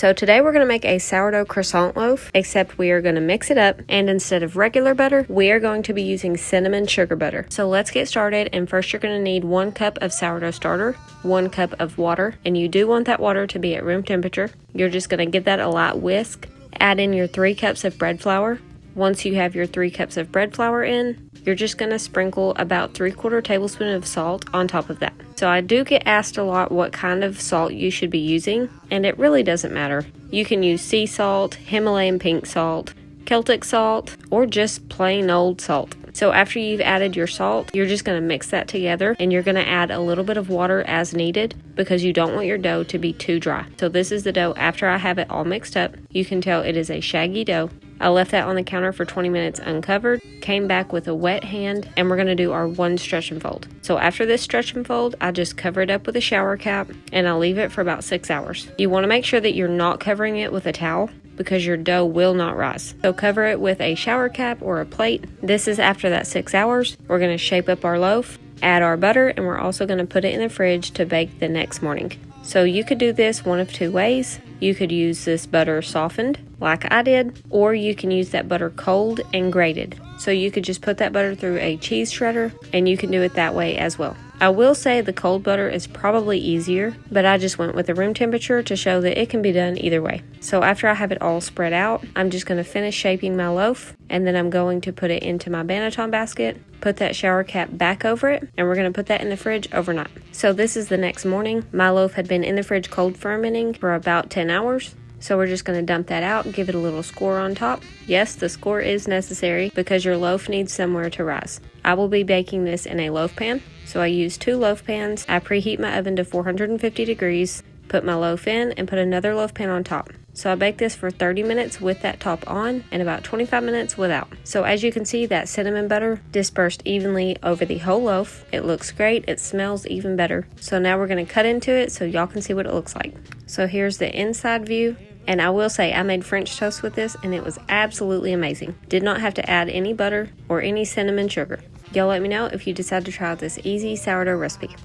So today we're going to make a sourdough croissant loaf, except we are going to mix it up, and instead of regular butter, we are going to be using cinnamon sugar butter. So let's get started, and first you're going to need 1 cup of sourdough starter, 1 cup of water, and you do want that water to be at room temperature. You're just going to give that a light whisk. Add in your 3 cups of bread flour. Once you have your 3 cups of bread flour in, you're just going to sprinkle about 3/4 tablespoon of salt on top of that. So I do get asked a lot what kind of salt you should be using, and it really doesn't matter. You can use sea salt, Himalayan pink salt, Celtic salt, or just plain old salt. So after you've added your salt, you're just going to mix that together, and you're going to add a little bit of water as needed because you don't want your dough to be too dry. So this is the dough after I have it all mixed up. You can tell it is a shaggy dough. I left that on the counter for 20 minutes uncovered, came back with a wet hand, and we're going to do our 1 stretch and fold. So after this stretch and fold, I just cover it up with a shower cap, and I'll leave it for about 6 hours. You want to make sure that you're not covering it with a towel because your dough will not rise. So cover it with a shower cap or a plate. This is after that 6 hours. We're going to shape up our loaf, add our butter, and we're also going to put it in the fridge to bake the next morning. So you could do this one of 2 ways. You could use this butter softened like I did, or you can use that butter cold and grated. So you could just put that butter through a cheese shredder, and you can do it that way as well. I will say the cold butter is probably easier, but I just went with the room temperature to show that it can be done either way. So after I have it all spread out, I'm just going to finish shaping my loaf, and then I'm going to put it into my banneton basket, put that shower cap back over it, and we're going to put that in the fridge overnight. So this is the next morning. My loaf had been in the fridge cold fermenting for about 10 hours. So we're just going to dump that out and give it a little score on top. Yes, the score is necessary because your loaf needs somewhere to rise. I will be baking this in a loaf pan. So I use 2 loaf pans. I preheat my oven to 450 degrees, put my loaf in, and put another loaf pan on top. So I bake this for 30 minutes with that top on and about 25 minutes without. So as you can see, that cinnamon butter dispersed evenly over the whole loaf. It looks great. It smells even better. So now we're going to cut into it so y'all can see what it looks like. So here's the inside view. And I will say I made French toast with this, and it was absolutely amazing. Did not have to add any butter or any cinnamon sugar. Y'all let me know if you decide to try out this easy sourdough recipe.